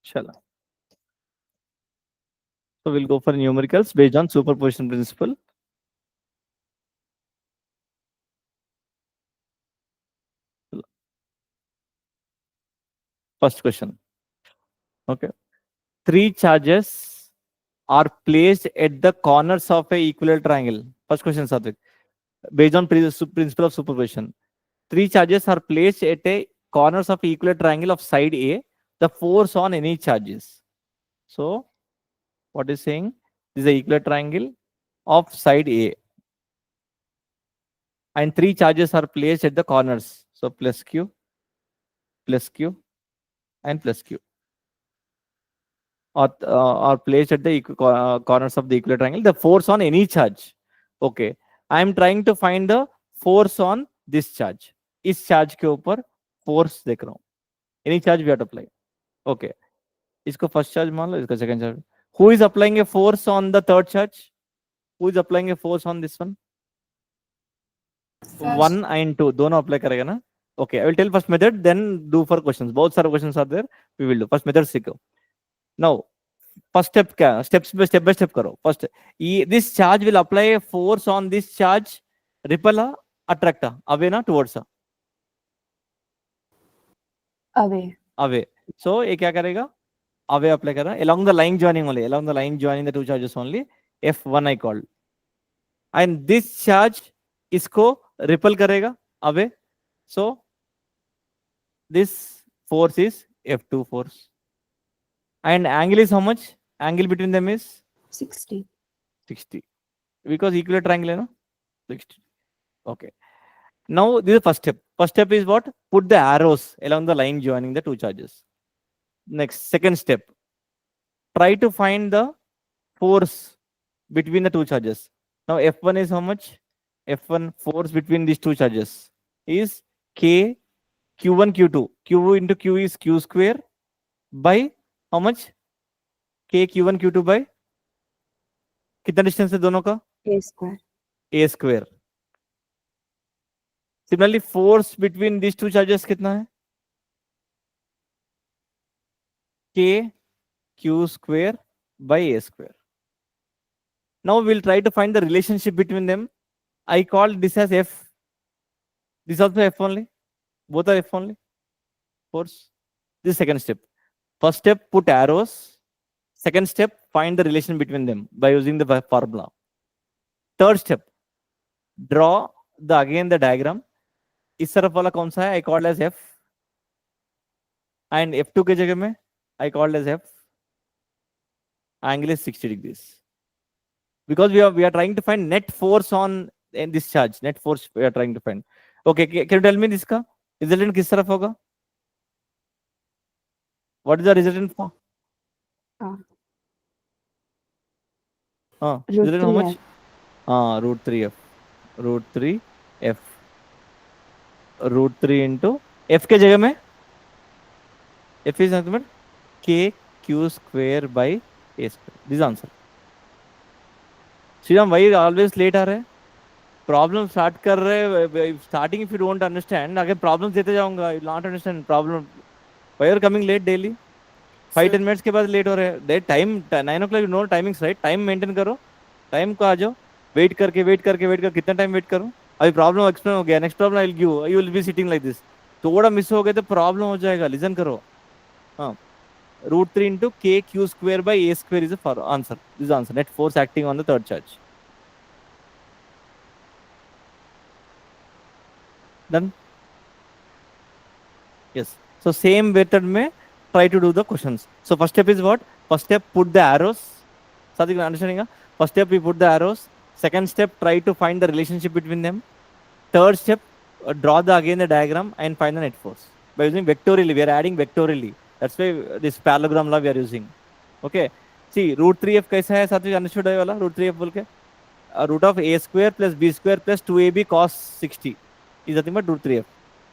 Chala. So we'll go for numericals based on superposition principle. First question. Okay. 3 charges are placed at the corners of a equilateral triangle. First question, Satvik. Based on principle of superposition. 3 charges are placed at a corners of equilateral triangle of side A. The force on any charges. So, what is saying? This is a equilateral triangle of side A. And 3 charges are placed at the corners. So, plus Q, and plus Q. Are placed at the corners of the equilateral triangle. The force on any charge. Okay. I am trying to find the force on this charge. इस charge के ऊपर force देख रहा हूँ. Any charge we have to apply. Okay. इसको first charge मान लो, इसका second charge. Who is applying a force on the third charge? Who is applying a force on this one? 1 and 2 दोनों apply करेगा ना? Okay. I will tell first method, then do for questions. Both सारे questions are there. We will do. First method सीखो. Now, first step क्या? Step by step करो. First, this charge will apply a force on this charge. Repel attract away ना towards away. So ये क्या करेगा? Away apply करा. Along the line joining only. Along the line joining the two charges only. F1 I called. And this charge इसको repel करेगा away. So this force is F2 force. And angle is how much? Angle between them is 60. Because equilateral triangle है ना? 60. Okay. Now this is the first step. First step is what? Put the arrows along the line joining the two charges. Next, second step. Try to find the force between the two charges. Now F1 is how much? F1 force between these two charges is K Q1 Q2. Q into Q is Q square by how much? K Q1 Q2 by कितना distance है दोनों का? A square. Similarly, force between these two charges कितना है? K Q square by A square. Now we'll try to find the relationship between them. I call this as F. This also F only. Both are F only. Force. This is second step. First step, put arrows. Second step, find the relation between them by using the formula. Third step, draw again the diagram. इस तरफ वाला कौन सा है? I called as F. And F2 के जगह में I called as F. Angle is 60 degrees. Because we are trying to find net force on this charge. Net force we are trying to find. Okay, can you tell me this का resultant किस तरफ होगा? What is the resultant for? Resultant how much? Root 3F. Root 3F. Root 3 into F के जगह में F is nothing but K Q square by A square. This is answer. Sriram, why you always late आ रहे हैं? Problem start कर रहे starting if you don't understand, अगर problems देते जाऊंगा, you will not understand problem. Why you are coming late daily? 5-10 minutes के बाद late हो रहे हैं. That time 9 o'clock you know timings right? Time maintain करो. Time को आ जाओ. Wait करके कितना time wait करो? अभी problem explain हो गया. Next problem I will give. You will be sitting like this. थोड़ा miss हो गए तो problem हो जाएगा. Listen करो. हाँ. Root 3 into K Q square by A square is the answer. This is the answer. Net force acting on the third charge. Done? Yes. So same method में try to do the questions. So first step is what? First step, put the arrows. Sadik, understanding? First step, we put the arrows. Second step, try to find the relationship between them. Third step, draw again the diagram and find the net force. By using vectorially, we are adding vectorially. That's why this parallelogram law we are using. Okay. See, root 3F कैसा है? Satvik, understood है वाला? Root 3F बोल के? Root of A square plus B square plus 2AB cos 60 is nothing but root 3F.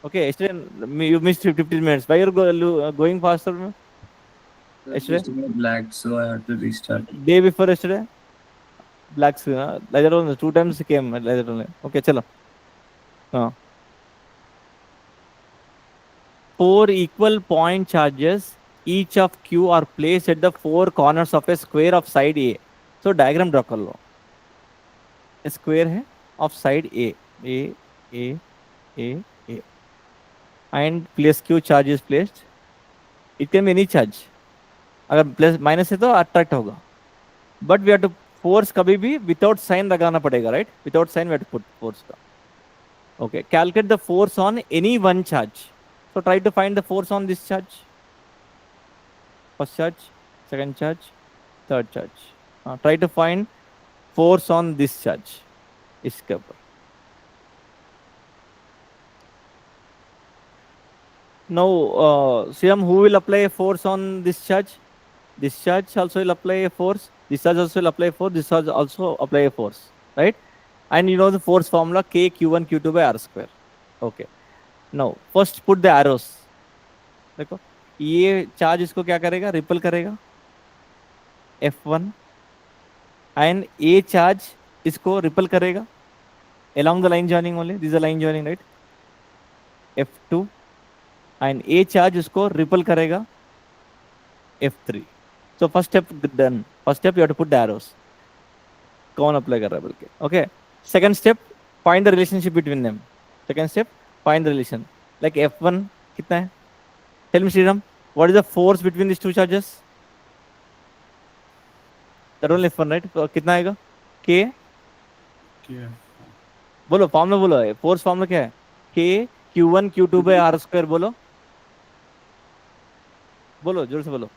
Okay, yesterday you missed 15 minutes. Why you're going faster? Yesterday? Black, so I had to restart. Day before yesterday? Black screen. Later on, 2 times came later on. Okay, chalo. 4 equal point charges each of q are placed at the four corners of a square of side a. So diagram draw कर लो. A square है of side a, a, a, a, and place q charge is placed. It can be any charge. अगर plus minus है तो attract होगा. But we have to force कभी भी without sign लगाना पड़ेगा, right? Without sign we have to put force का. Okay, calculate the force on any one charge. So try to find the force on this charge. First charge, second charge, third charge. Try to find force on this charge. इसके ऊपर now Shyam, who will apply a force on this charge? This charge also will apply a force. This charge also will apply a force. This charge also apply a force, right? And you know the force formula K Q1 Q2 by R square. Okay. Now first put the arrows. देखो ये charge इसको क्या करेगा? Ripple करेगा F1 and A charge इसको ripple करेगा along the line joining only. This is a line joining, right? F2 and A charge इसको ripple करेगा F3. So first step done. First step you have to put the arrows. कौन apply कर रहा है बोल के. Okay. Second step, find the relationship between them. Second step, find the relation. Like F1 कितना है? Tell me Sriram, what is the force between these two charges? That only F1, right? तो कितना आएगा? K. बोलो formula बोलो. Force formula क्या है? K Q1 Q2 by R square. बोलो बोलो जोर से बोलो.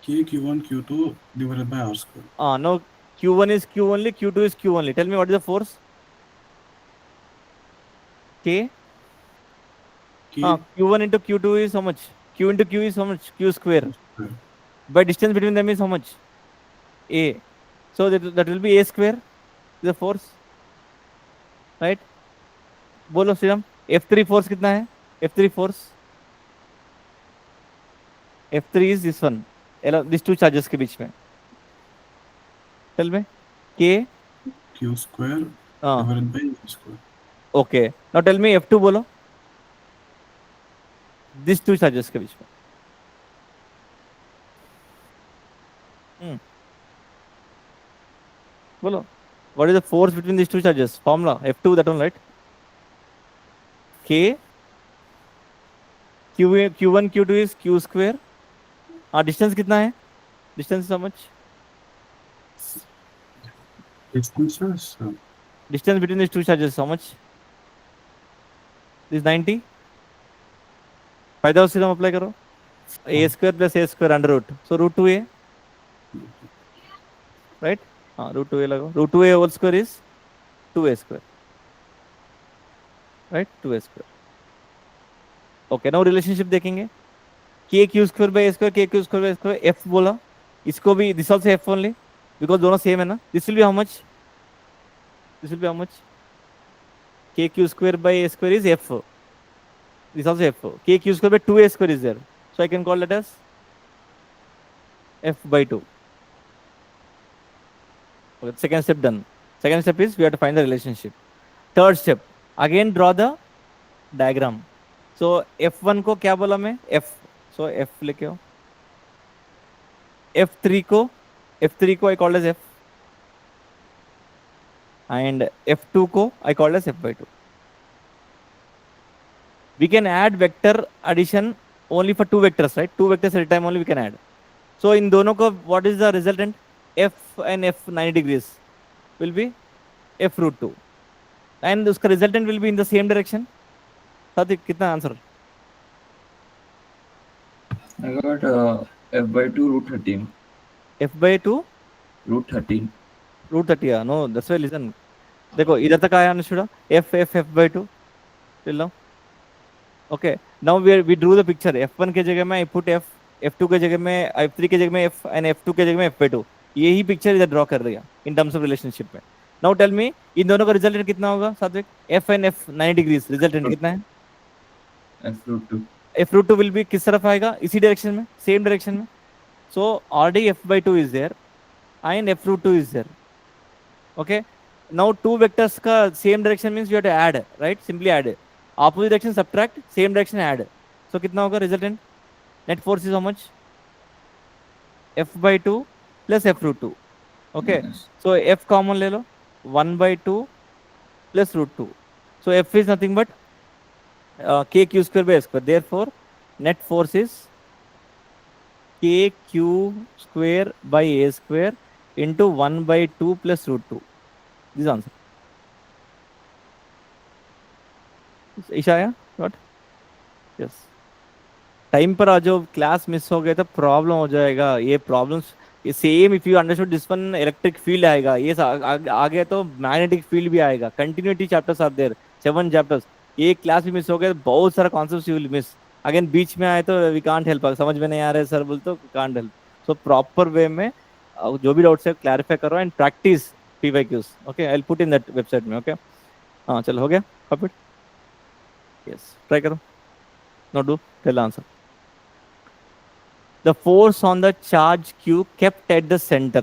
K Q1 Q2 divided by R square. No, Q1 is Q only, Q2 is Q only. Tell me what is the force? K. Q1 into Q2 is how much? Q into Q is how much? Q square. By distance between them is how much? A. So that will be A square, the force, right? बोलो Shriram, F3 force कितना है? F3 force, F3 is this one, these two charges के बीच में. Tell me. K Q square divided by A square. Okay. Now tell me F2 बोलो. These two charges के बीच में. बोलो. What is the force between these two charges? Formula F2, that one, right? K Q1 Q2 is Q square. Distance कितना है? Distance is how much? Distance between these two charges how much? This 90. फायदा सीधा apply करो. A square plus A square under root. So root 2A, right? Root 2A लगाओ. Root 2A whole square is 2A square, right? 2A square. Okay, now relationship देखेंगे. K Q square by A square, K Q square by A square. F बोला. इसको भी this also F only because दोनों same है ना. This will be how much? This will be how much? K Q square by A square is F. This also F. K Q square by 2A square is there. So I can call that as F by 2. Okay, second step done. Second step is we have to find the relationship. Third step, again draw the diagram. So F1 को क्या बोला मैं? F. So F लेके आओ. F3 को I call as F. And F2 को I call as F by 2. We can add vector addition only for two vectors, right? Two vectors at a time only we can add. So in दोनों को what is the resultant? F and F 90 degrees will be F root 2. And उसका resultant will be in the same direction. साथी कितना answer? I got F by 2 root 13. F by 2 root 13. root 30. No, that's why listen. देखो इधर तक आया अनुष्ठा. F by 2 till now. Okay, now we drew the picture. F1 के जगह में I put F, F2 के जगह में F3 के जगह में F and F2 के जगह में F by 2. यही पिक्चर इधर ड्रॉ कर दिया in terms of relationship में. Now tell me इन दोनों का रिजल्टेंट कितना होगा सात्विक? F and F 90 degrees resultant कितना है? F root 2. F root 2 will be किस तरफ आएगा? इसी डायरेक्शन में, सेम डायरेक्शन में. So already F by 2 is there and F root 2 is there. Okay, now two vectors का same direction means you have to add, right? Simply add. Opposite direction subtract, same direction add. So कितना होगा resultant? Net force is how much? F by 2 plus F root 2. Okay. Yes. So F common le lo. 1 by 2 plus root 2. So F is nothing but K Q square by S square. Therefore, net force is K Q square by A square into 1 by 2 plus root 2. This is answer. Ishaya, what? Yes. Time पर आ जाओ, class miss हो गया तो problem हो जाएगा। ये problems ये same, if you understood this one electric field आएगा, ये आ गया तो मैग्नेटिक फील्ड भी आएगा। Continuity chapters are there, 7 chapters. ये क्लास भी मिस हो गया तो बहुत सारा concepts you will miss. Again बीच में आए तो वी कांट हेल्प, समझ में नहीं आ रहा है सर बोल तो can't help. So proper way में जो भी डाउट्स है क्लैरिफाई करो and practice PYQs. Okay, I will put in that website में। ओके, हाँ चलो हो गया कॉपीड। यस, ट्राई करो। No do tell answer. The force on the charge q kept at the center.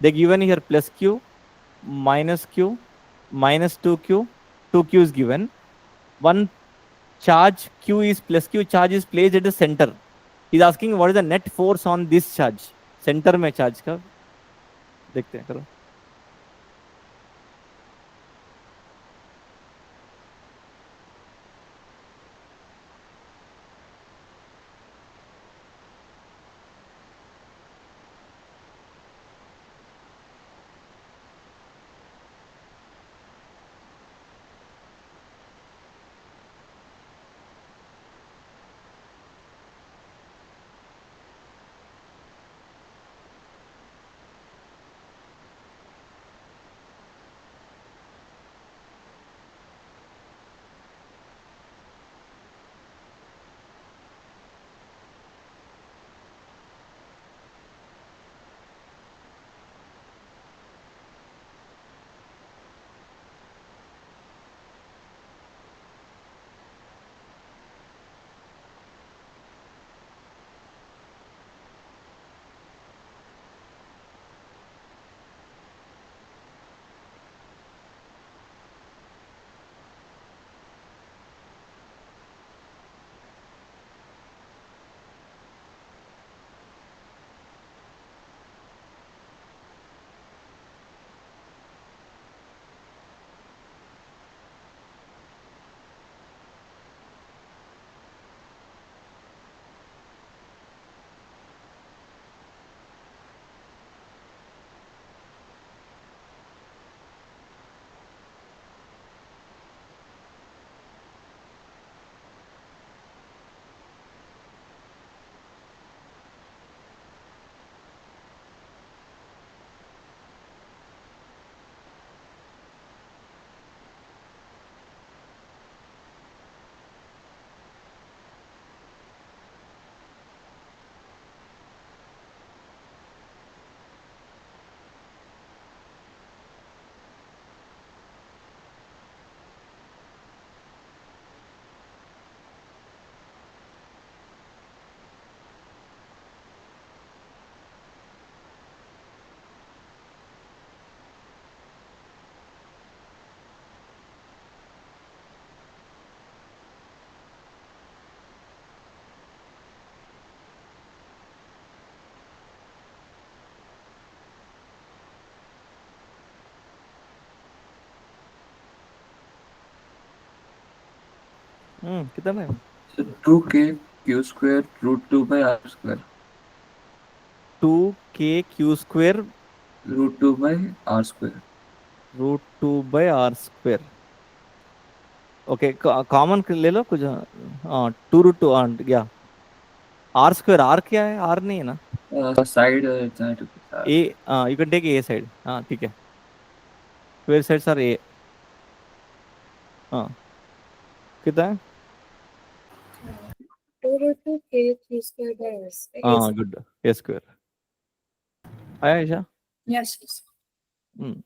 They given here plus q, minus 2q, 2q is given. One charge q is plus q charge is placed at the center. He's asking what is the net force on this charge. Center में charge का देखते हैं, करो। कितना है? So 2k q square root 2 by r square. 2k q square Root 2 by r square. Root 2 by R square. Okay, common ले लो कुछ। हाँ, 2 रूट 2 गया। आर स्क्वायर, आर क्या है? आर नहीं है ना? Side side of the r. A, you can take a side. हाँ ठीक है, स्क्वायर साइड्स आर ए। हाँ, कितना है? 2 root 2 k q square by s. हाँ गुड, ए स्क्वायर आया ऐसा। Yes, yes. हम्म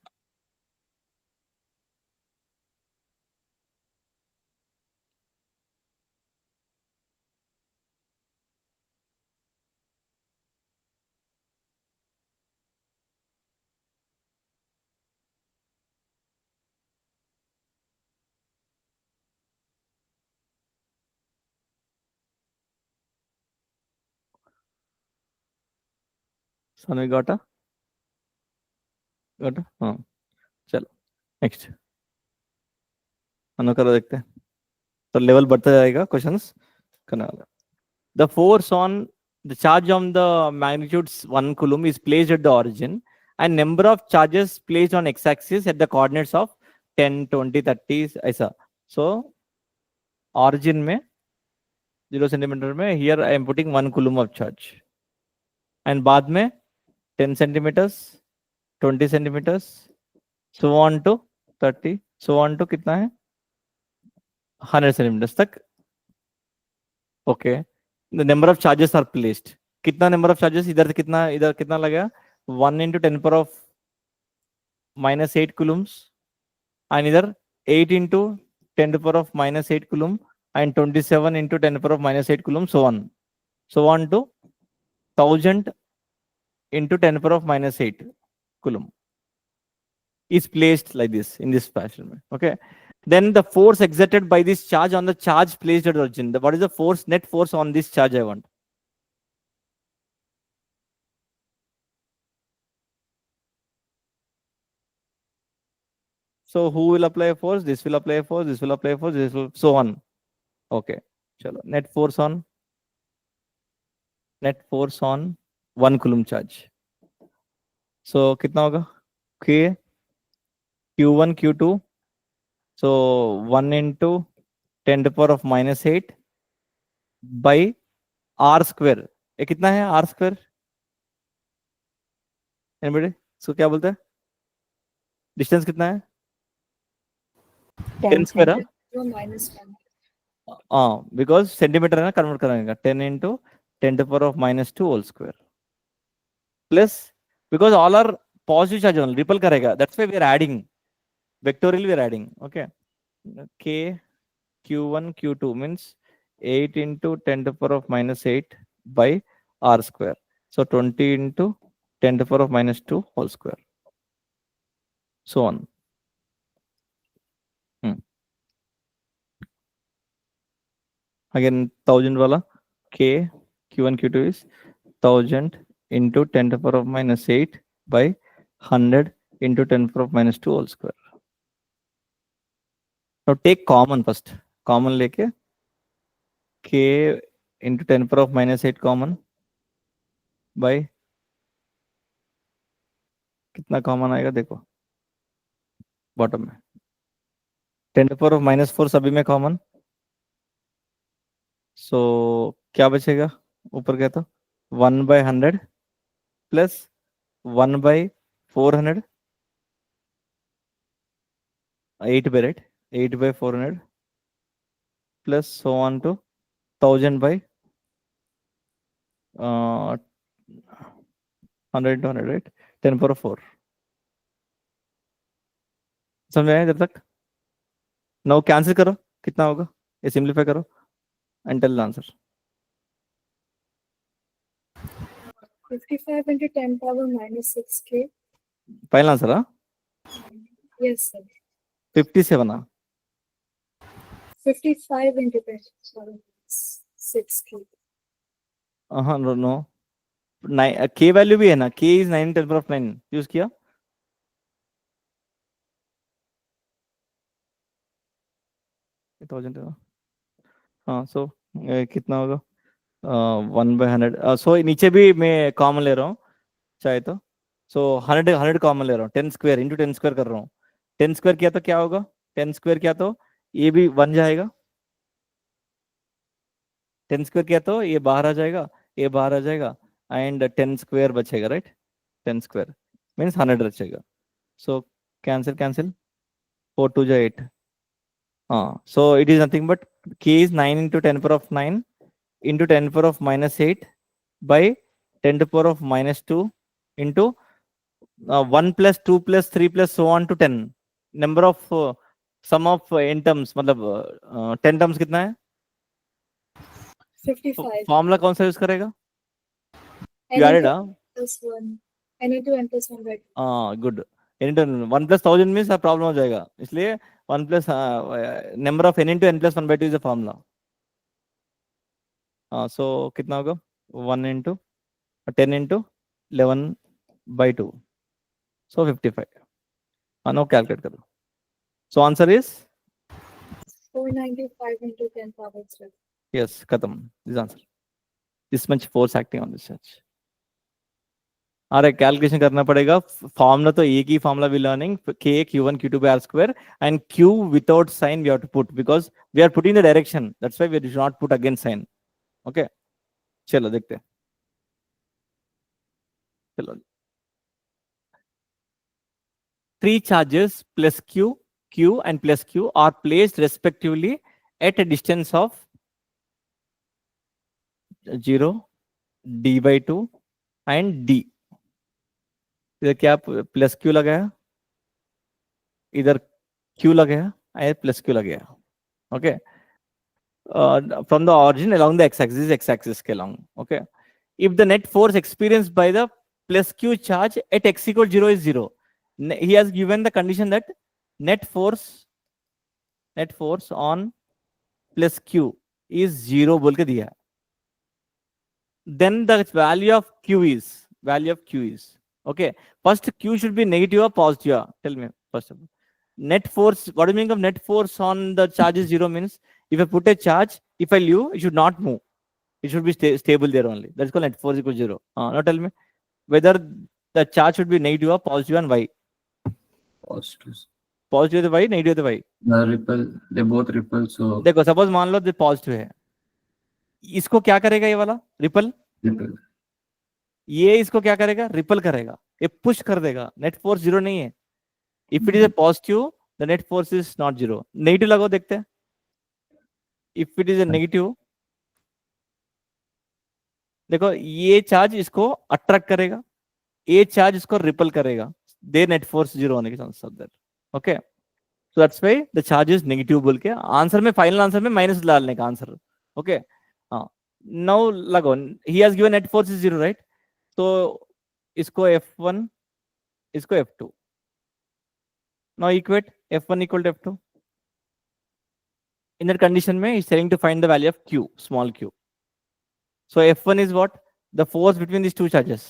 समझ got हाँ चलो नेक्स्ट करो देखते हैं तो लेवल बढ़ता जाएगा क्वेश्चंस करने वाला the force on the charge on the magnitude 1 coulomb is placed at the origin and number of charges placed on x-axis at the coordinates of 10 20 30 ऐसा so origin में 0 centimeter में here I am putting 1 coulomb of charge and बाद में 10 centimeters 20 centimeters so on to 30 so on to कितना है 100 centimeters तक okay the number of charges are placed कितना number of charges इधर कितना लगेगा 1 into 10 power of minus 8 coulombs and इधर 8 into 10 to power of minus 8 coulomb and 27 into 10 to power of minus 8 coulomb so on to 1000 into 10 to power of minus 8 coulomb is placed like this in this fashion. Okay. Then the force exerted by this charge on the charge placed at origin. What is the force, net force on this charge I want? So who will apply a force? This will apply a force, this will apply a force, this will, so on. Okay. Chalo. Net force on 1 coulomb charge. So कितना होगा? K Q1 Q2. So 1 into 10 to the power of minus 8 by R square. ये कितना है R square? Anybody? So क्या बोलते हैं? Distance कितना है? 10 square है? minus 1. Because centimeter है ना convert करेंगे 10 into 10 to the power of minus 2 whole square. Plus because all are positive charge only repel करेगा. That's why we are adding. Vectorially we are adding. Okay. K Q1 Q2 means 8 into 10 to the power of minus 8 by R square. So 20 into 10 to the power of minus 2 whole square. So on. Again 1000 wala K Q1 Q2 is 1000 into 10 to the power of minus 8 by 100 into 10 to the power of minus 2 whole square. Now take common first. Common लेके K into 10 to the power of minus 8 common by कितना common आएगा देखो bottom में 10 to the power of minus 4 सभी में common. So क्या बचेगा ऊपर क्या था 1 by 100 plus 1 by 400 8 by right 8 by 400 plus so on to 1000 by 100 into 100 right 10 power of 4 समझ में आया जब तक नाउ कैंसिल करो कितना होगा ये सिंपलीफाई करो and tell the answer 55 into 10 power minus 6k. Final answer हाँ Yes, sir. 57 हाँ 55 into 10 power minus 6k. हाँ नो के वैल्यू भी है ना के इज 9 10 power of 9 यूज किया थाउजेंड हाँ सो कितना होगा 1 by 100 सो नीचे भी मैं कॉमन ले रहा हूँ चाहे तो सो 100 कॉमन ले रहा हूँ 10 स्क्वायर इंटू 10 स्क्वायर कर रहा हूँ 10 स्क्वायर किया तो क्या होगा 10 स्क्वायर किया तो ये भी 1 जाएगा 10 स्क्वायर किया तो ये बाहर आ जाएगा ये बाहर आ जाएगा एंड 10 स्क्वायर बचेगा राइट 10 स्क्वायर मीन्स 100 बचेगा सो कैंसिल कैंसिल 4 2 जा 8 हाँ so it is nothing but k is 9 into 10 power of 9 into 10 power of minus 8 by 10 to power of minus 2 into 1 plus 2 plus 3 plus so on to 10 number of sum of n terms मतलब 10 terms कितना है 55. Formula कौन सा use करेगा N you added into plus 1. N into n plus 1 by 2. Good one plus 1000 means problem हो जाएगा इसलिए 1 plus number of n into n plus 1 by 2 is the formula so कितना होगा 1 into 10 into 11 by 2. So 55. Now calculate करो. So answer is 495 into 10 power 3. yes, खत्म. This answer. This much force acting on this charge. अरे calculation करना पड़ेगा. Formula तो एक ही formula we learning k q1 q2 by r square and q without sign we have to put because we are putting the direction. That's why we should not put again sign. Okay. चलो देखते हैं. चलो. 3 charges plus q, q and plus q are placed respectively at a distance of 0, d by 2 and d. इधर क्या plus Q लगाया, इधर Q लगाया, और प्लस क्यू लगाया. Okay. From the origin along the x-axis के along. Okay. If the net force experienced by the plus q charge at x equal 0 is 0, he has given the condition that net force on plus q is 0 बोल के दिया. Then the value of q is okay. First q should be negative or positive. Tell me first of all. Net force, what do you mean of net force on the charge is 0 means if I put a charge, if I leave, it should not move. It should be stable there only. That's called net force equals 0. Now tell me whether the charge should be negative or positive and why. Positive. Positive the y, negative the y. The ripple, they both ripple. So देखो suppose मान लो the positive है, इसको क्या करेगा ये वाला ripple, ripple. ये इसको क्या करेगा, रिपल करेगा, ये पुश कर देगा. नेट फोर्स 0 नहीं है. If it is a positive the net force is not 0. Negative लगाओ देखते हैं. If it is a negative, देखो ये चार्ज इसको अट्रैक्ट करेगा, ये चार्ज इसको रिपल करेगा. दे नेट फोर्स 0 होने के chances of that. Okay. So that's why the charge is negative बोल के आंसर में, फाइनल आंसर में माइनस डालने का आंसर. ओके. हाँ. नाउ लगो, he has given net force is 0 right. तो इसको F1, इसको F2. Now equate F1 equal to F2. In that condition में is telling to find the value of Q, small q. So F1 is what? The force between these two charges.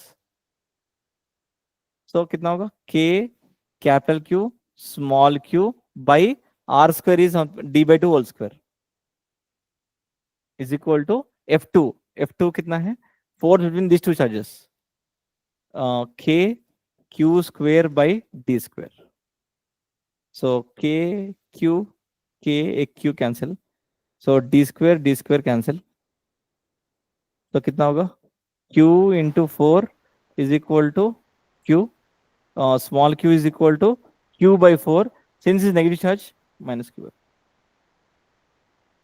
So कितना होगा? K capital Q small q by r square is d by 2 whole square is equal to F2. F2 कितना है? Force between these two charges. K q square by d square. So k q, k q cancel. So d square cancel. तो कितना होगा? q into 4 is equal to q. Small q is equal to q by 4. Since it's negative charge, minus q.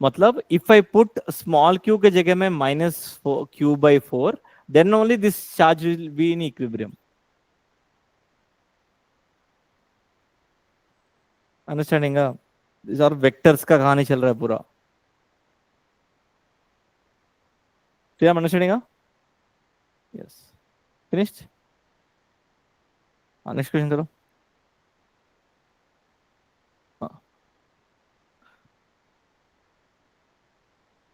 मतलब if I put small q के जगह में minus q by 4, then only this charge will be in equilibrium. Understanding? These are vectors का कहानी चल रहा है पूरा. So I'm understanding? Yes. Finished? Next question करो.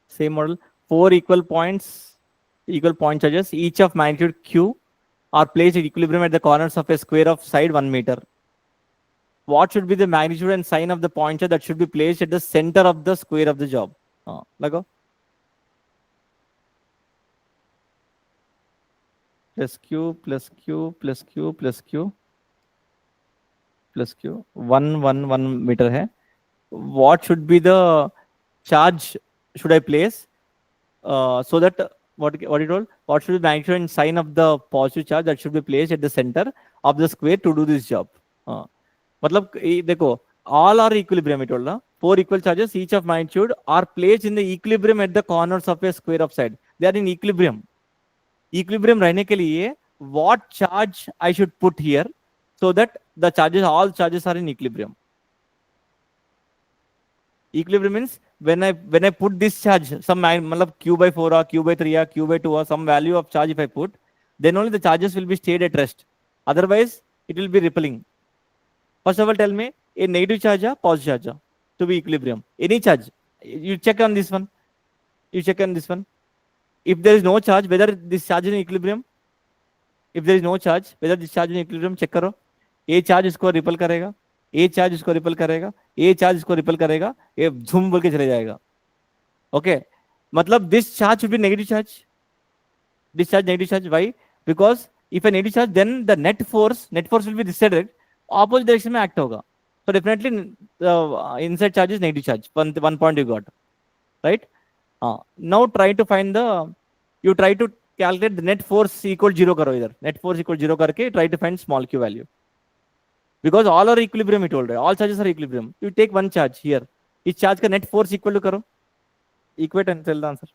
Same model. 4 equal point charges, each of magnitude q, are placed at equilibrium at the corners of a square of side 1 meter. What should be the magnitude and sign of the point charge that should be placed at the center of the square of the job? Lago. Plus q plus q plus q plus q plus q. 1 meter है. What should be the charge should I place so that what you told? What should be the magnitude and sign of the positive charge that should be placed at the center of the square to do this job? मतलब देखो, all are equilibrium it told ना. 4 equal charges, each of magnitude, are placed in the equilibrium at the corners of a square of side. They are in equilibrium. Equilibrium रहने के लिए what charge I should put here so that the charges, all charges are in equilibrium. Equilibrium means when I put this charge, some मतलब q by 4 or q by 3 or q by 2 or some value of charge if I put, then only the charges will be stayed at rest. Otherwise, it will be rippling. First of all, tell me a negative charge or positive charge to be equilibrium. Any charge. You check on this one. You check on this one. If there is no charge, whether this charge is in equilibrium, If there is no charge, whether this charge in equilibrium, check करो. A charge इसको ripple करेगा, A charge इसको ripple करेगा, A charge इसको ripple करेगा, ये झूम बोल के चले जाएगा. Okay, मतलब this charge should be negative charge. This charge negative charge. Why? Because if a negative charge, then the net force will be this side, right? Opposite direction में act होगा. So definitely the inside charge is negative charge. One point you got, right? Now try to find you try to calculate the net force equal 0 करो इधर. Net force equal 0 करके try to find small q value. Because all are equilibrium, it told, right? All charges are equilibrium. You take one charge here. इस charge का net force equal to करो. Equate and tell the answer.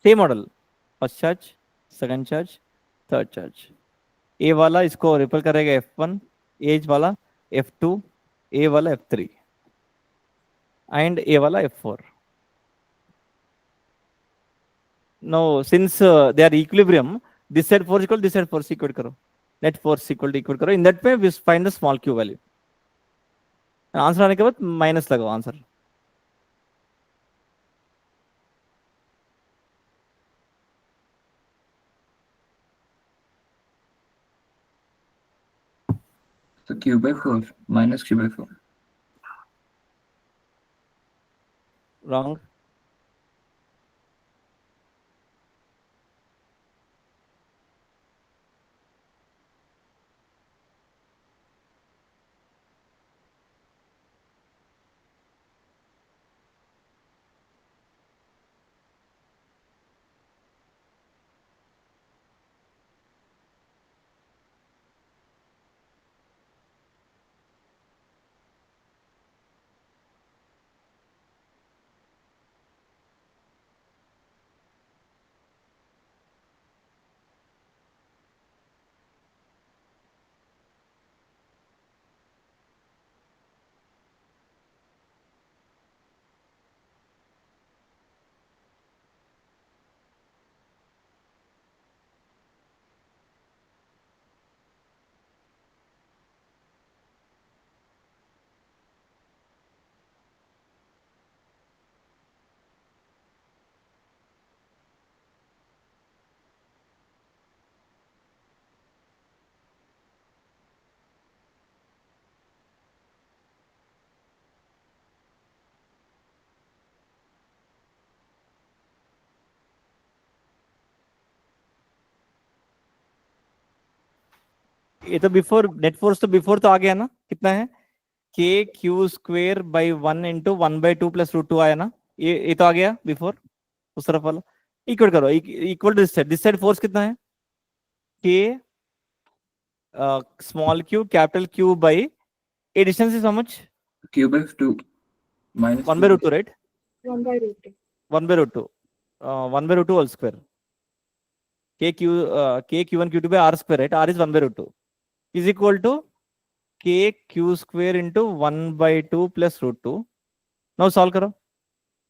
Same model. First charge, second charge, third charge. A वाला इसको ripple करेगा F1, A वाला F2, A वाला F3 and A वाला F4. Now since they are equilibrium, this side force equal, this side force equal करो. Net force equal to equal करो. In that way we find the small q value. Answer आने के बाद minus लगाओ answer. So q by 4 minus q by 4. Wrong. ये तो before net force तो before तो आ गया ना. कितना है? K Q square by 1 into 1/2 plus root 2 आया ना. ये तो आ गया बिफोर. उस तरफ वाला इक्वल करो. Equal to this side force कितना है? K small Q capital Q by a distance is how much? Q by 2 minus 1 by root 2, right? 1 by root 2. 1 by root 2. 1 by root 2 whole square. K Q1 Q2 by R square, right? R is 1 by root 2 is equal to K Q square into 1 by 2 plus root 2. Now solve karo.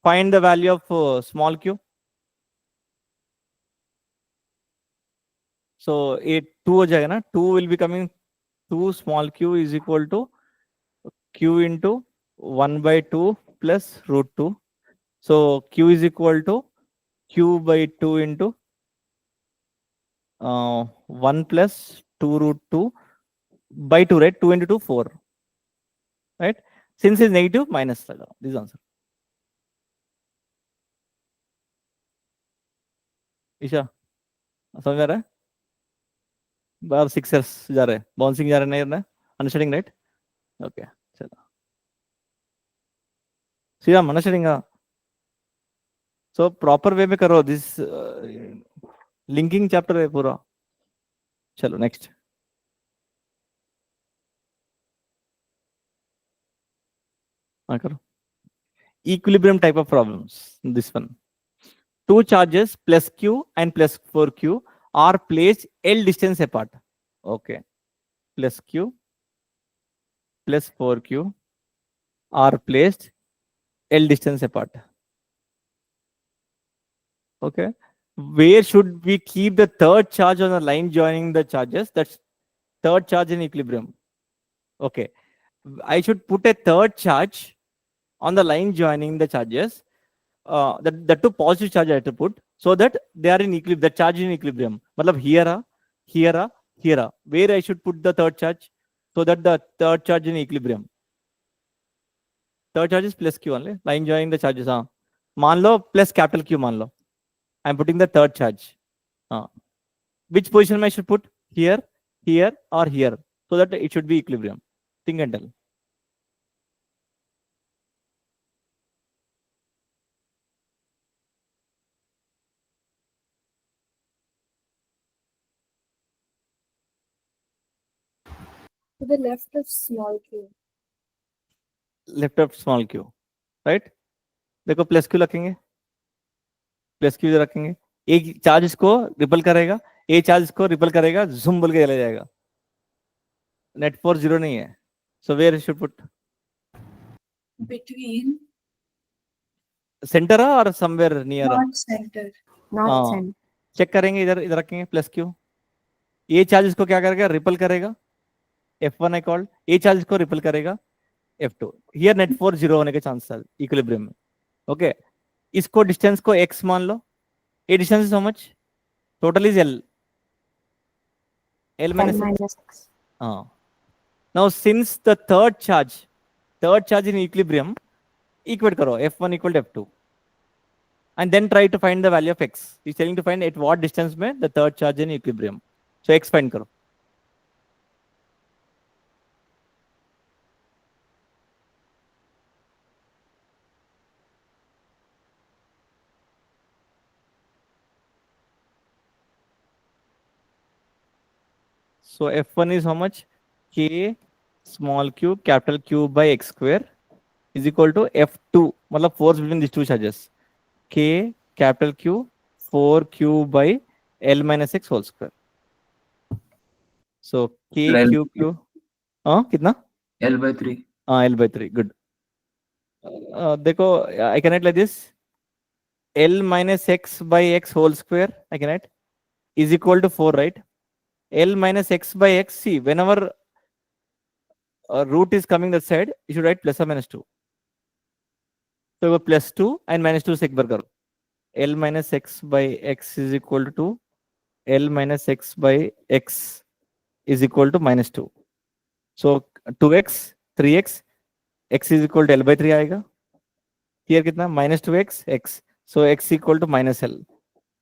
Find the value of small q. So a 2 हो जाएगा ना. 2 will be coming. 2 small q is equal to q into 1 by 2 plus root 2. So q is equal to q by 2 into 1 plus 2 root 2 by 2, right? 2 into 2, 4. Right? Since it's negative, minus. This is answer. Isha समझ आ रहा है? बार 6 years जा रहे हैं. Bouncing जा रहे नहीं ना. Understanding, right? ओके चलो. श्रीराम अंडरस्टैंडिंग. सो प्रॉपर वे में करो. दिस लिंकिंग चैप्टर है पूरा. चलो नेक्स्ट. हाँ करो. Equilibrium type of problems. This one. Two charges plus q and plus 4q are placed L distance apart. Okay. Plus q plus 4q are placed L distance apart. Okay. Where should we keep the third charge on the line joining the charges? That's third charge in equilibrium. Okay. I should put a third charge on the line joining the charges. the two positive charge I have to put so that they are in equilibrium. The charge is in equilibrium. Matlab here, where I should put the third charge so that the third charge in equilibrium. Third charge is plus Q only. Line joining the charges. मान लो plus capital Q मान लो. I'm putting the third charge. Which position I should put? Here, or here, so that it should be equilibrium. Think and tell. To the left of small q. Left of small q, right? देखो plus Q रखेंगे, plus Q रखेंगे, एक charge इसको ripple करेगा, ए charge इसको ripple करेगा, झूम बोल के चला जाएगा. नेट फोर्स 0 नहीं है. So where should put? Between. Centre और somewhere near? Not center. Not center. Check करेंगे, इधर इधर रखेंगे प्लस क्यू. ए चार्ज इसको क्या करेगा? रिपल करेगा. F1 I called. A charge इसको रिपल करेगा. F2. हियर नेट फोर्स 0 होने के चांस है इक्विलिब्रियम में. ओके, इसको डिस्टेंस को x मान लो. A distance is how much? Total is l. l minus x. Now since the third charge in equilibrium, equate karo F1 equal to F2 and then try to find the value of x. He's telling to find at what distance mein the third charge in equilibrium. So x find karo. So F1 is how much? K small q capital Q by x square is equal to F2. मतलब force between these two charges. K capital Q 4Q by L minus x whole square. So K L. Q. कितना? L by 3. L by 3. Good. देखो, I can write like this. L minus x by x whole square, I can write, is equal to 4, right? L minus x by x, see, whenever root is coming that side, you should write plus or minus 2. So plus 2 and minus 2 से एक बार करो. L minus x by x is equal to L minus x by x is equal to minus 2. So 2x, 3x, x is equal to L by 3 आएगा. Here कितना? Minus 2x, x. So x equal to minus L.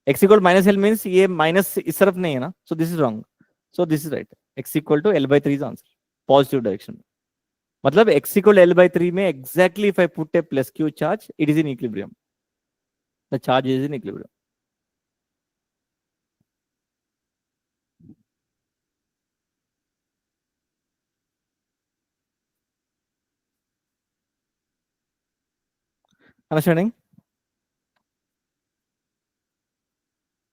X equal to minus L means ये minus इस तरफ नहीं है ना. So this is wrong. So this is right. X equal to L by 3 is answer. Positive direction. मतलब x equal to L by 3 में exactly if I put a plus q charge, it is in equilibrium. The charge is in equilibrium. Understanding?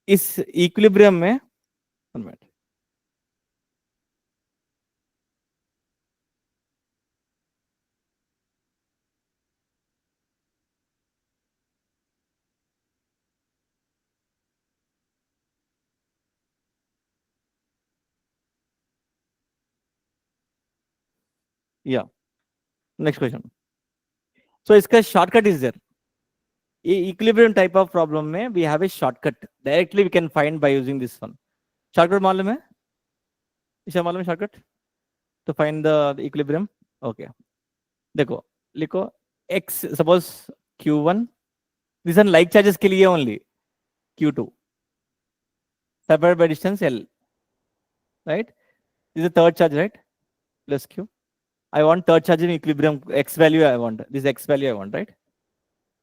इस equilibrium में 1 minute. Yeah. Next question. So इसका shortcut is there. Equilibrium type of problem में we have a shortcut. Directly we can find by using this one. Shortcut मालूम है? इसे मालूम है shortcut? To find the equilibrium. Okay. देखो, लिखो x suppose q1. These are like charges के लिए only. q2. Separated by distance L. Right? This is the third charge, right? Plus q. I want third charge in equilibrium. X value I want. This x value I want, right?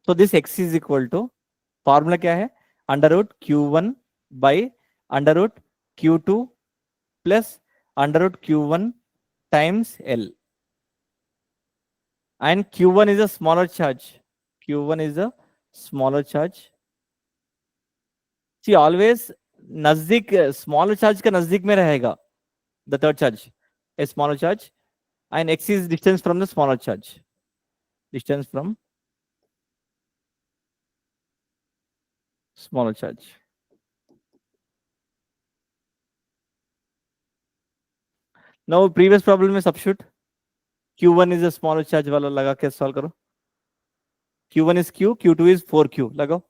So this x is equal to, formula क्या है? Under root q1 by under root q2 plus under root q1 times L. And q1 is a smaller charge. q1 is a smaller charge. See, always नजदीक smaller charge का नजदीक में रहेगा. The third charge, a smaller charge, and x is distance from the smaller charge. Distance from smaller charge. Now previous problem में substitute q1 is a smaller charge वाला लगा के solve करो. Q1 is Q, Q2 is 4Q. Lego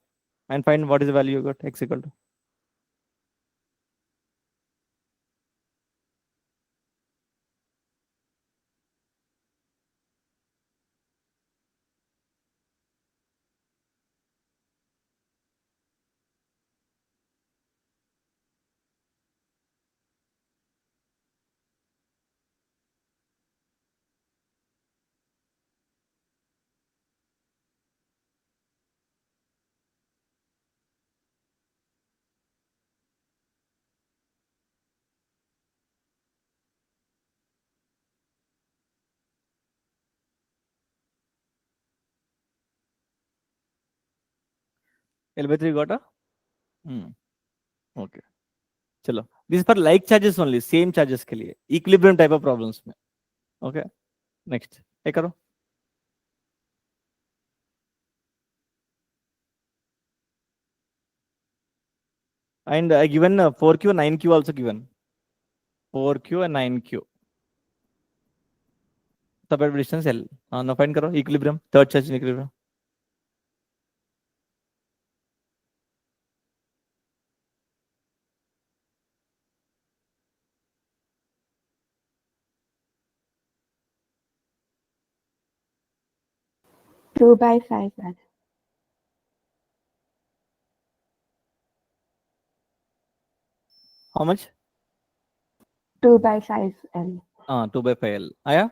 and find what is the value you got. X equal to. L/3 got a? Okay. चलो. This is for like charges only. Same charges के लिए. Equilibrium type of problems में. Okay. Next. ये करो. And given 4Q, 9Q also given. 4Q and 9Q. Separate distance L. Now find करो. Equilibrium. Third charge in equilibrium. Two by five L. How much? 2 by 5 L. 2 by 5 L. आया?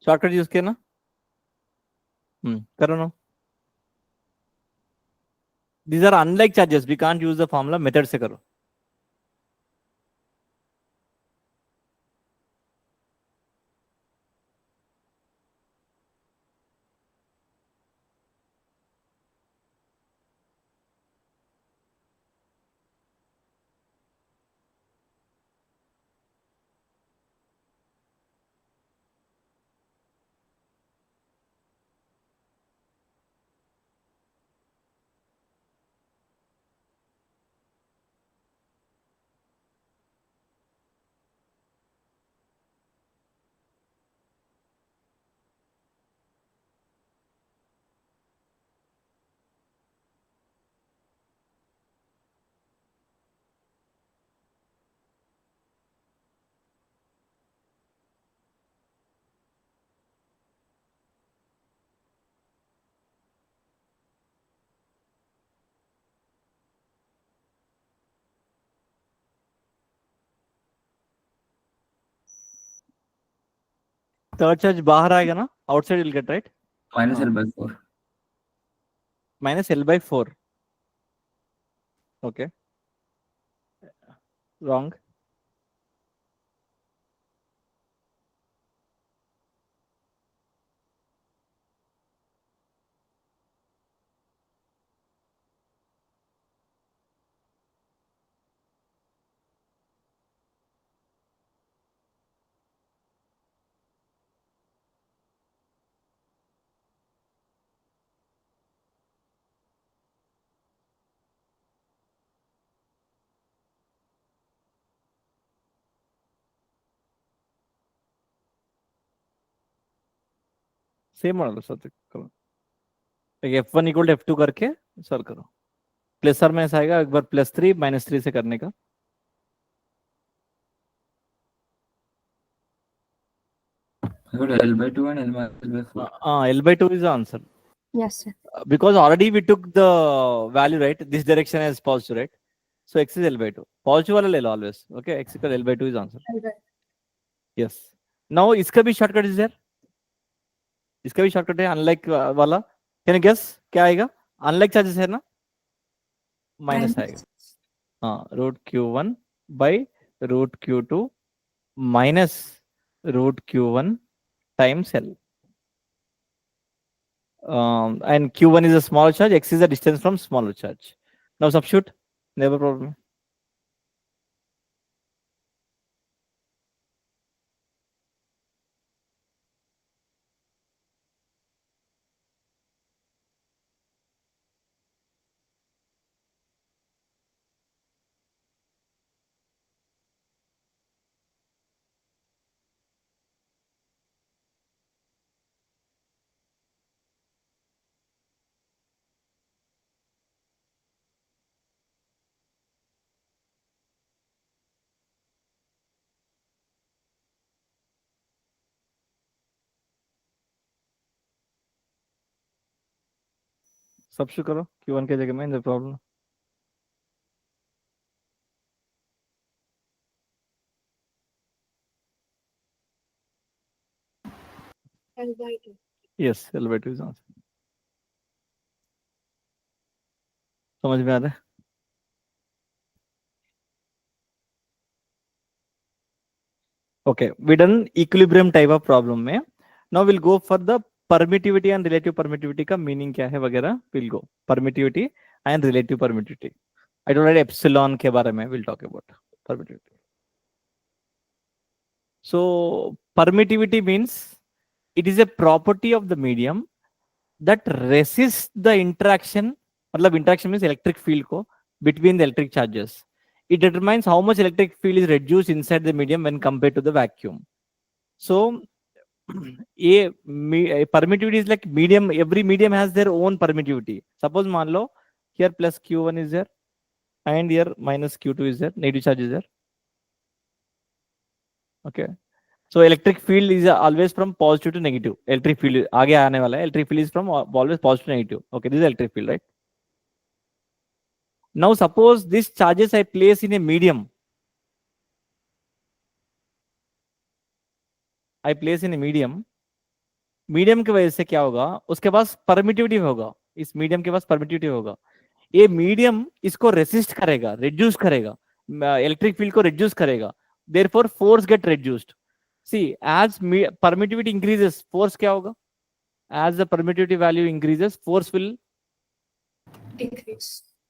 Shortcut use किया ना? करो ना. These are unlike charges. We can't use the formula. Method से करो. Third charge बाहर आएगा ना? Outside will get, right? Minus L by 4. Minus L by 4. Okay. Wrong. Same model sir करो. F1 इक्वल टू F2 करके solve करो. Plus और minus आएगा. एक बार +3 -3 से करने का. I got L by 2 and L minus by 4. L by 2 is the answer. Yes, sir. Because already we took the value, right? This direction as positive, right? So x is L by 2. Positive वाला ले लो always. Okay. X equal L by 2 is answer. Yes. Now इसका भी shortcut is there. इसका भी shortcut है unlike वाला. Can you guess क्या आएगा? Unlike charges है ना? Minus आएगा. Root Q1 by root Q2 minus root Q1 times L. And Q1 is a small charge, X is the distance from smaller charge. Now substitute, never problem. Substitute करो Q1 के जगह में in the problem. L/2. Yes, L/2 is answer. समझ में आ रहा है? Okay, we done equilibrium type of problem में. Now we'll go for the permittivity and relative permittivity का meaning क्या है वगैरह. We'll go permittivity and relative permittivity. I don't know epsilon के बारे में we'll talk about permittivity. So permittivity means it is a property of the medium that resists the interaction. मतलब interaction means electric field को between the electric charges. It determines how much electric field is reduced inside the medium when compared to the vacuum. So permittivity is like medium. Every medium has their own permittivity. Suppose मान लो here plus Q1 is there and here minus Q2 is there, negative charge is there. Okay. So electric field is always from positive to negative. Electric field आगे आने वाला है. Electric field is from always positive to negative. Okay, this is electric field, right? Now suppose these charges I place in a medium. I place in a medium. Medium की वजह से क्या होगा, उसके पास परमिटिविटी होगा. इस मीडियम के पास permittivity होगा. ये मीडियम इसको रेसिस्ट करेगा, रिड्यूस करेगा, इलेक्ट्रिक फील्ड को रिड्यूस करेगा. Therefore force get reduced. See as permittivity increases, force क्या होगा? As the permittivity value increases, force will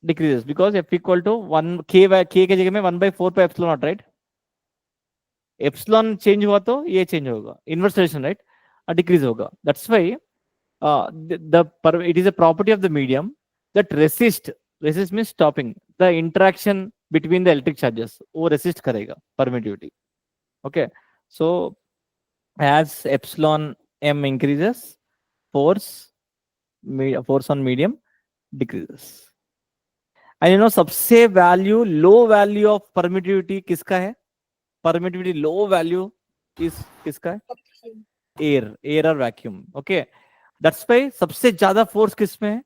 decreases because F equal to 1 k के जगह में 1/4 पे epsilon naught, right? Epsilon change हुआ तो ये चेंज होगा, इनवर्स रिलेशन, राइट? डिक्रीज होगा. That's why it is a property of the medium that resist means stopping the interaction between the electric charges. वो resist करेगा permittivity. Okay, so as epsilon m increases, force on medium decreases. And you know सबसे value low value of permittivity किसका है? Permittivity low value is किसका है? Air और vacuum. Okay, that's why सबसे ज्यादा फोर्स किस में है?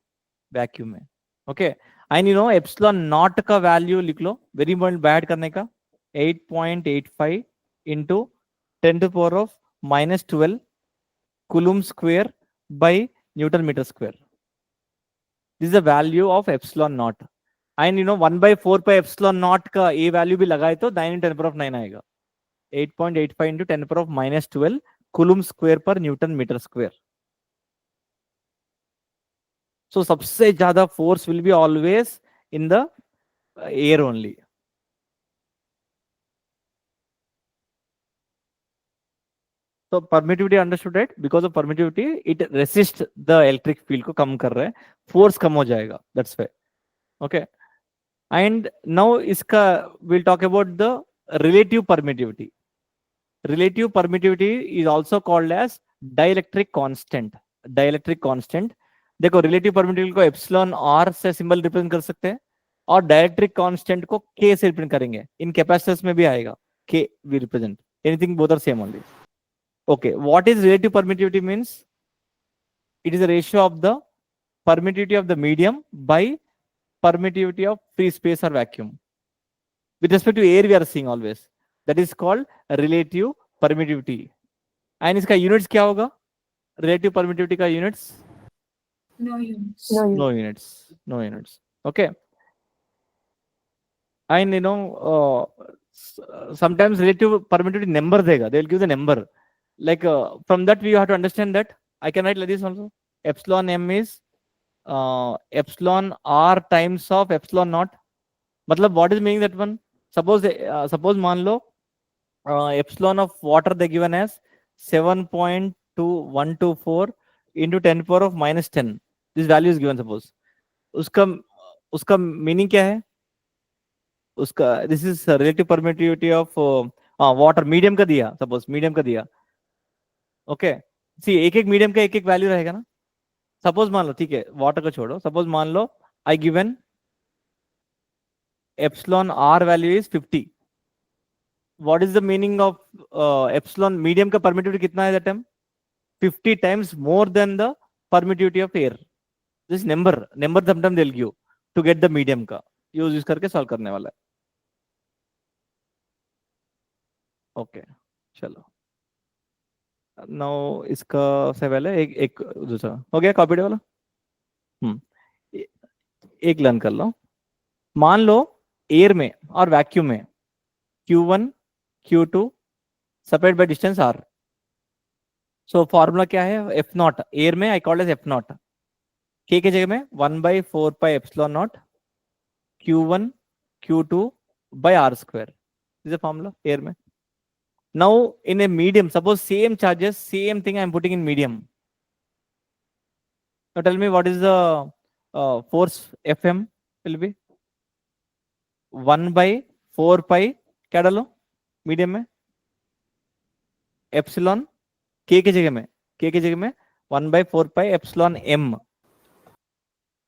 वैक्यूम में. Okay, and you know epsilon naught का वैल्यू लिख लो, वेरी इंपॉर्टेंट बैड करने का. 8.85 into 10⁻⁻12 coulomb square by newton metre square. This is the value of epsilon naught. And you know 1/4 पे एप्सिलॉन नॉट का ए वैल्यू भी लगाए तो 9 × 10⁻9 आएगा. 8.85 into 10⁻12 coulomb square per newton metre square. So सबसे ज्यादा force will be always in the air only. तो permittivity understood, right? Because of permittivity it resist the electric field को कम कर रहा है, फोर्स कम हो जाएगा. That's why. Okay, and now इसका will talk about the relative permittivity. Relative permittivity is also called as dielectric constant. Dielectric constant, देखो relative permittivity को एप्सिलॉन r से सिंबल रिप्रेजेंट कर सकते हैं और dielectric constant को k से रिप्रेजेंट करेंगे. इन कैपेसिटर्स में भी आएगा k we represent. Anything both are same only. Okay, what is relative permittivity means? It is a ratio of the permittivity of the medium by permittivity of free space or vacuum. With respect to air we are seeing always. That is called relative permittivity. And इसका units क्या होगा? Relative permittivity का units? No units. No units. No units. Okay. And you know, sometimes relative permittivity number देगा. They will give the number. Like from that we have to understand that I can write like this also. Epsilon m is epsilon r times of epsilon naught. मतलब what is meaning that one? Suppose मान लो epsilon of water they given as 7.2124 into 10⁻⁻10. This value is given. Suppose उसका meaning क्या है? उसका this is relative permittivity of water. medium का दिया, suppose medium का दिया. ओके, सी एक मीडियम का एक वैल्यू रहेगा ना. सपोज मान लो, ठीक है वाटर को छोड़ो, सपोज मान लो I given epsilon R value is 50. What is the meaning of epsilon? Medium का परमिटिविटी कितना है that time? 50 times more than the permittivity of air. This number sometime they will give to get the medium का use करके solve करने वाला है. Okay चलो now इसका से पहले एक एक दूसरा हो गया कॉपी वाला. ए- एक लर्न कर लो. मान लो एयर में और वैक्यूम में Q1 Q2 separate by distance R. So formula क्या है? F naught. एयर में I called as F naught. के जगह में 1/4 pi epsilon naught Q1 Q2 by R square. This is a formula air में. Now in a medium, suppose same charges, same thing I am putting in medium. Now tell me what is the force Fm will be 1/4 पाई. क्या डालो medium में? Epsilon के जगह में 1/4 pi epsilon m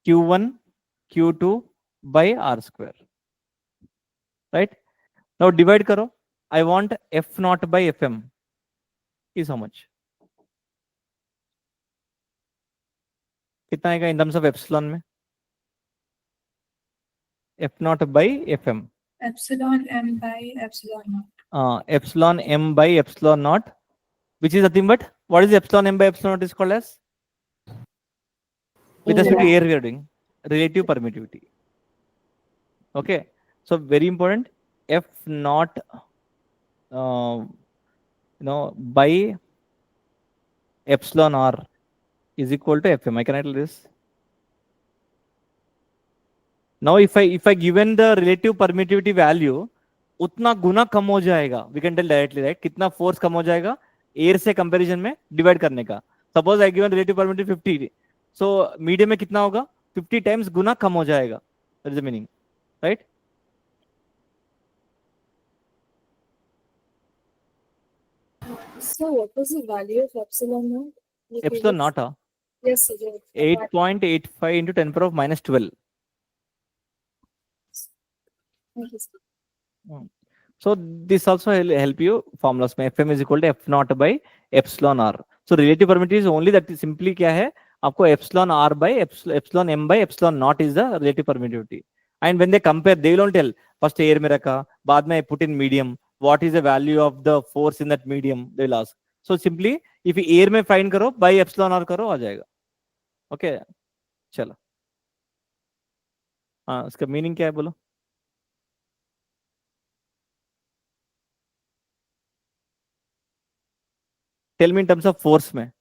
Q1 Q2 by R square. Right? Now divide करो. I want F naught by Fm is how much? कितना आएगा in terms of epsilon में? F naught by Fm. Epsilon m by epsilon naught. Epsilon m by epsilon naught, which is nothing but what is epsilon m by epsilon naught is called as? With respect to air we are doing relative permittivity. Okay, so very important. F naught by epsilon r is equal to Fm. I can write this. Now if I given the relative permittivity value, उतना गुना कम हो जाएगा. We can tell directly right. कितना force कम हो जाएगा air से comparison में डिवाइड करने का. Suppose I given relative permittivity 50, so medium में कितना होगा? 50 टाइम्स गुना कम हो जाएगा. That is the meaning, right? So what was the value of epsilon naught? You can epsilon just- not Yes, sir. yes. 8.85 into 10 power of minus 12. Thank you, sir. So this also help you formulas में. Fm is equal to F naught by epsilon r. So relative permittivity is only that. Simply क्या है आपको epsilon r by epsilon m by epsilon naught is the relative permittivity. And when they compare, they will only tell first air में रखा, बाद में I put in medium. What is the value of the force in that medium? They will ask. So simply if air में find करो by epsilon r करो आ जाएगा. Okay, चलो. हाँ इसका मीनिंग क्या है बोलो? Tell me in terms of force में.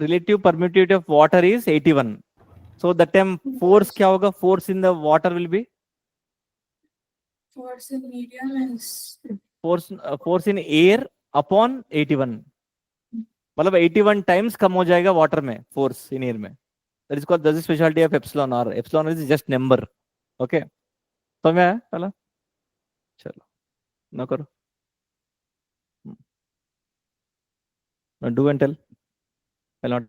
Relative permittivity of water is 81. So that time force क्या होगा? Force in the water will be Force in medium is force in air upon 81. मतलब 81 times कम हो जाएगा water में force in air में. That is called, that is the specialty of epsilon r. Epsilon r is just number. Okay. तो मैं आया चलो चलो ना करो. Now do and tell. I'll not.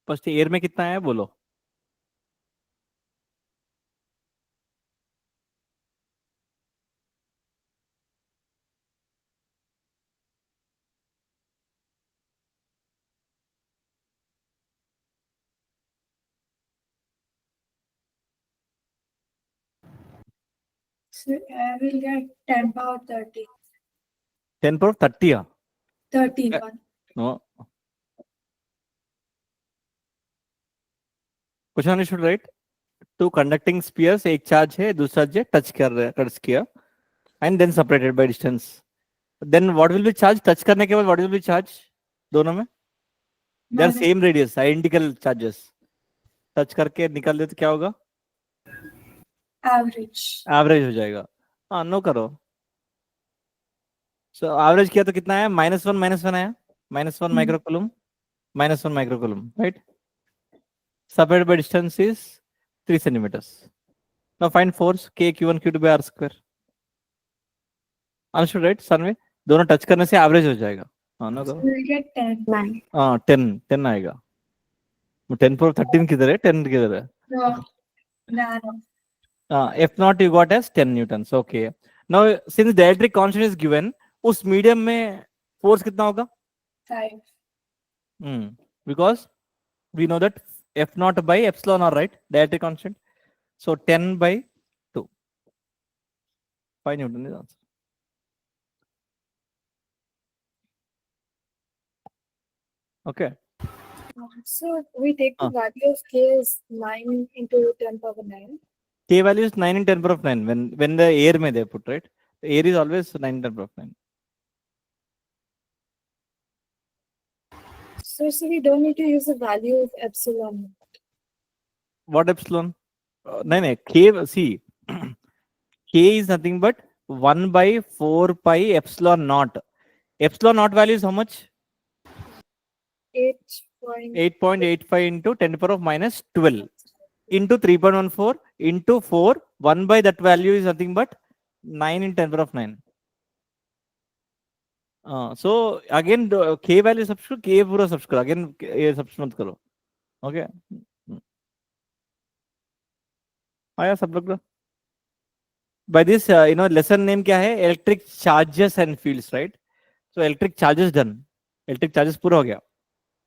First air में कितना है बोलो। So I will get 10 power 30. 10 power 30 या 31. No question you should write two conducting spheres, एक चार्ज है दूसरा चार्ज टच कर रहा है, टच किया and then separated by distance, then what will be charge, touch करने के बाद व्हाट विल बी चार्ज दोनों में, they are same radius identical charges, touch करके निकाल दे तो क्या होगा, Average. एवरेज हो जाएगा। हाँ नो करो, सो एवरेज किया तो कितना है, -1 आया, -1 microcoulomb, -1 microcoulomb, right, separated by distance is 3 centimeters. Now find force K Q1 Q2 by R square. Understood right? सनवे दोनों टच करने से एवरेज हो जाएगा। हाँ ना So करो। we'll get 10. 9. हाँ 10 आएगा। 10 पर 13 किधर है? 10 किधर है? No. Nano. If not you got as 10 newtons. Okay. Now since the electric constant is given, उस मीडियम में फोर्स कितना होगा? 5. Because we know that F naught by epsilon r, right? Dielectric constant. So 10 by 2. 5 Newton is the answer. Okay. So we take the value of K as 9 into 10 power 9. K value is 9 in 10 power of 9 when the air may they put, right? The air is always 9 in 10 power of 9. So we don't need to use the value of epsilon. What epsilon? No, K, see, K is nothing but 1 by 4 pi epsilon naught. Epsilon naught value is how much? 8.85 into 10 to the power of minus 12 into 3.14 into 4. 1 by that value is nothing but 9 in 10 to the power of 9. So again, K value substitute, K pura substitute. Again, substitute karo. Okay. आया सब लोग? By this, lesson name क्या है? Electric charges and fields, right? So electric charges done. Electric charges पूरा हो गया.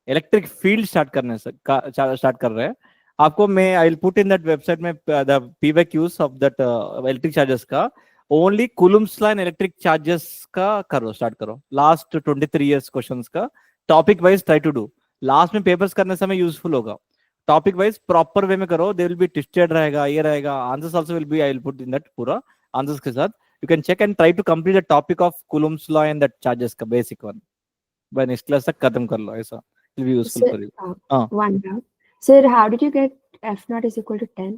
Electric field start कर रहे हैं. आपको मैं I'll put in that website में the PYQs of that electric charges का only Coulomb's law and electric charges का करो, start करो. Last 23 years questions का topic wise try to do. Last में papers करने समय useful होगा. टॉपिक वाइज प्रॉपर वे में करो, दे विल बी ट्विस्टेड रहेगा, ये रहेगा, answers also will be, I will put in that पूरा आंसर्स के साथ, you can check and try to complete the topic of Coulomb's law and that charges का basic one by next class तक खत्म कर लो, ऐसा will be useful for you. One doubt. Sir, how did you get F naught is equal to 10?